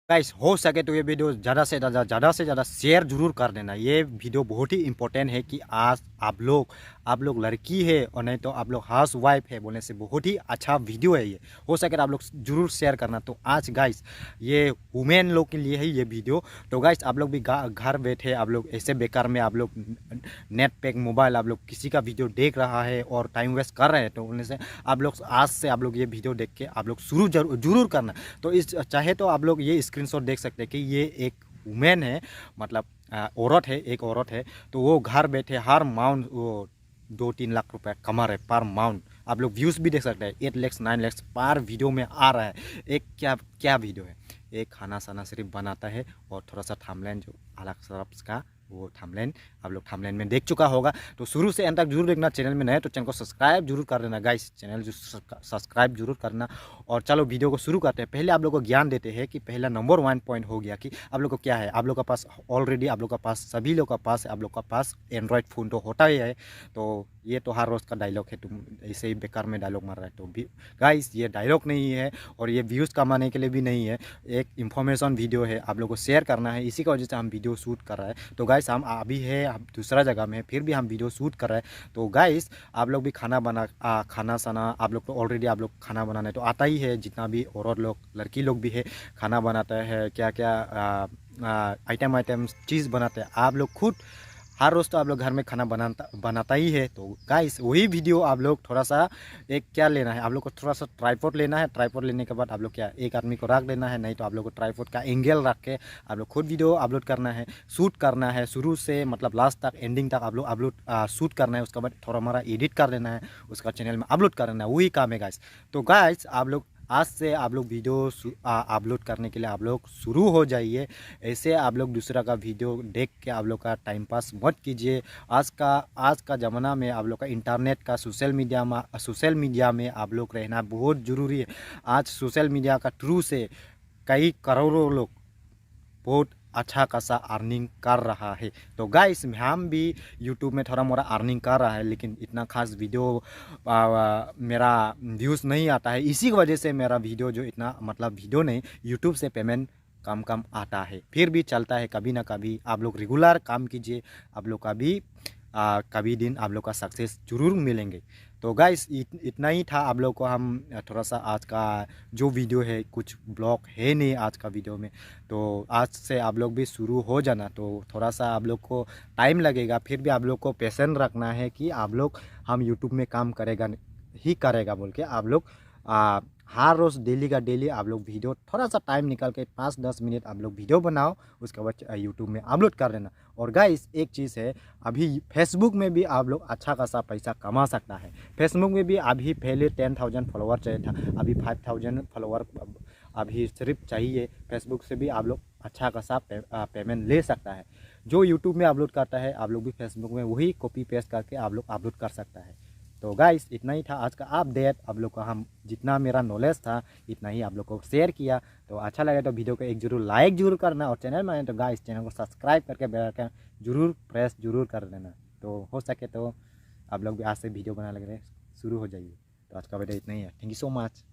Guys हो सके तो ये वीडियो ज़्यादा से ज़्यादा शेयर जरूर कर देना। ये वीडियो बहुत ही इंपॉर्टेंट है कि आज आप लोग लड़की है और नहीं तो आप लोग हाउस वाइफ है बोलने से बहुत ही अच्छा वीडियो है ये। हो सके तो आप लोग जरूर शेयर करना। तो आज गाइस ये वुमेन लोग के लिए है ये वीडियो। तो गाइस आप लोग भी घर बैठे आप लोग ऐसे बेकार में आप लोग नेट पे मोबाइल आप लोग किसी का वीडियो देख रहा है और टाइम वेस्ट कर रहे हैं, तो बोलने से आप लोग आज से आप लोग ये वीडियो देख के आप लोग शुरू जरूर करना। तो इस चाहे तो आप लोग ये स्क्रीनशॉट देख सकते हैं कि ये एक वुमेन है, मतलब औरत है, एक औरत है। तो वो घर बैठे हर माउंट वो 2-3 लाख रुपए कमा रहे पर माउंट। आप लोग व्यूज़ भी देख सकते हैं, 8 लाख 9 लाख पर वीडियो में आ रहा है। एक क्या क्या वीडियो है, एक खाना साना सिर्फ बनाता है और थोड़ा सा थंबनेल जो अलग सरफ का वो थंबनेल आप लोग थंबनेल में देख चुका होगा। तो शुरू से एंड तक जरूर देखना। चैनल में नए तो चैनल को सब्सक्राइब जरूर कर देना गाइस, चैनल जो सब्सक्राइब जरूर करना। और चलो वीडियो को शुरू करते हैं। पहले आप लोग को ज्ञान देते हैं कि पहला नंबर 1 पॉइंट हो गया कि आप लोग को क्या है, आप लोग का पास ऑलरेडी आप लोग का पास सभी लोग का पास है, आप लोग का पास एंड्रॉयड फ़ोन तो होता ही है। तो ये तो हर रोज़ का डायलॉग है, तुम ऐसे ही बेकार में डायलॉग मार रहा है। तो गाइस ये डायलॉग नहीं है और ये व्यूज़ कमाने के लिए भी नहीं है, एक इंफॉर्मेशन वीडियो है, आप लोग को शेयर करना है। इसी की वजह से हम वीडियो शूट कर रहे हैं। तो गाइस हम अभी है हम दूसरा जगह में है, फिर भी हम वीडियो शूट कर रहे हैं। तो गाइस आप लोग भी खाना साना आप लोग तो ऑलरेडी आप लोग खाना बनाने तो आता ही है, जितना भी औरत लोग लड़की लोग भी है खाना बनाता है, क्या क्या आइटम चीज़ बनाते हैं आप लोग खुद। हर रोज़ तो आप लोग घर में खाना बनाता ही है। तो गाइस वही वीडियो आप लोग थोड़ा सा एक क्या लेना है, आप लोग को थोड़ा सा ट्राइपॉड लेना है। ट्राइपॉड लेने के बाद आप लोग क्या एक आदमी को रख देना है, नहीं तो आप लोग को ट्राइपॉड का एंगल रख के आप लोग खुद वीडियो अपलोड करना है, शूट करना है शुरू से मतलब लास्ट तक एंडिंग तक आप लोग अपलोड शूट करना है। उसके बाद थोड़ा हमारा एडिट कर देना है, उसका चैनल में अपलोड कर देना है, वही काम है गाइस। तो गाइस आप लोग आज से आप लोग वीडियो अपलोड करने के लिए आप लोग शुरू हो जाइए। ऐसे आप लोग दूसरा का वीडियो देख के आप लोग का टाइम पास मत कीजिए। आज का ज़माना में आप लोग का इंटरनेट का सोशल मीडिया में आप लोग रहना बहुत ज़रूरी है। आज सोशल मीडिया का थ्रू से कई करोड़ों लोग बहुत अच्छा खासा अर्निंग कर रहा है। तो गाइस हम भी यूट्यूब में थोड़ा मोड़ा अर्निंग कर रहा है, लेकिन इतना खास वीडियो मेरा व्यूज़ नहीं आता है। इसी की वजह से मेरा वीडियो जो इतना मतलब वीडियो नहीं, यूट्यूब से पेमेंट कम कम आता है, फिर भी चलता है कभी ना कभी। आप लोग रेगुलर काम कीजिए, आप लोग का भी कभी दिन आप लोग का सक्सेस जरूर मिलेंगे। तो गाइस इतना ही था आप लोग को हम थोड़ा सा आज का जो वीडियो है, कुछ ब्लॉग है नहीं आज का वीडियो में। तो आज से आप लोग भी शुरू हो जाना। तो थोड़ा सा आप लोग को टाइम लगेगा, फिर भी आप लोग को पेशेंस रखना है कि आप लोग हम यूट्यूब में काम करेगा ही करेगा बोल के आप लोग हर रोज़ डेली का डेली आप लोग वीडियो थोड़ा सा टाइम निकाल के 5-10 मिनट आप लोग वीडियो बनाओ, उसके बाद यूट्यूब में अपलोड कर देना। और गाइस एक चीज़ है, अभी फेसबुक में भी आप लोग अच्छा खासा पैसा कमा सकता है। फेसबुक में भी अभी पहले 10,000 फॉलोवर चाहिए था, अभी 5,000 फॉलोवर अभी सिर्फ चाहिए। फेसबुक से भी आप लोग अच्छा खासा पेमेंट ले सकता है। जो यूट्यूब में अपलोड करता है आप लोग भी फेसबुक में वही कॉपी पेस्ट करके आप लोग अपलोड कर सकता है। तो गाइस इतना ही था आज का अपडेट। आप लोग को हम जितना मेरा नॉलेज था इतना ही आप लोग को शेयर किया। तो अच्छा लगे तो वीडियो को एक जरूर लाइक जरूर करना, और चैनल में आए तो गाइस चैनल को सब्सक्राइब करके बेल आइकन जरूर प्रेस जरूर कर देना। तो हो सके तो आप लोग भी आज से वीडियो बनाने लगे शुरू हो जाइए। तो आज का वीडियो इतना ही है। Thank you so much.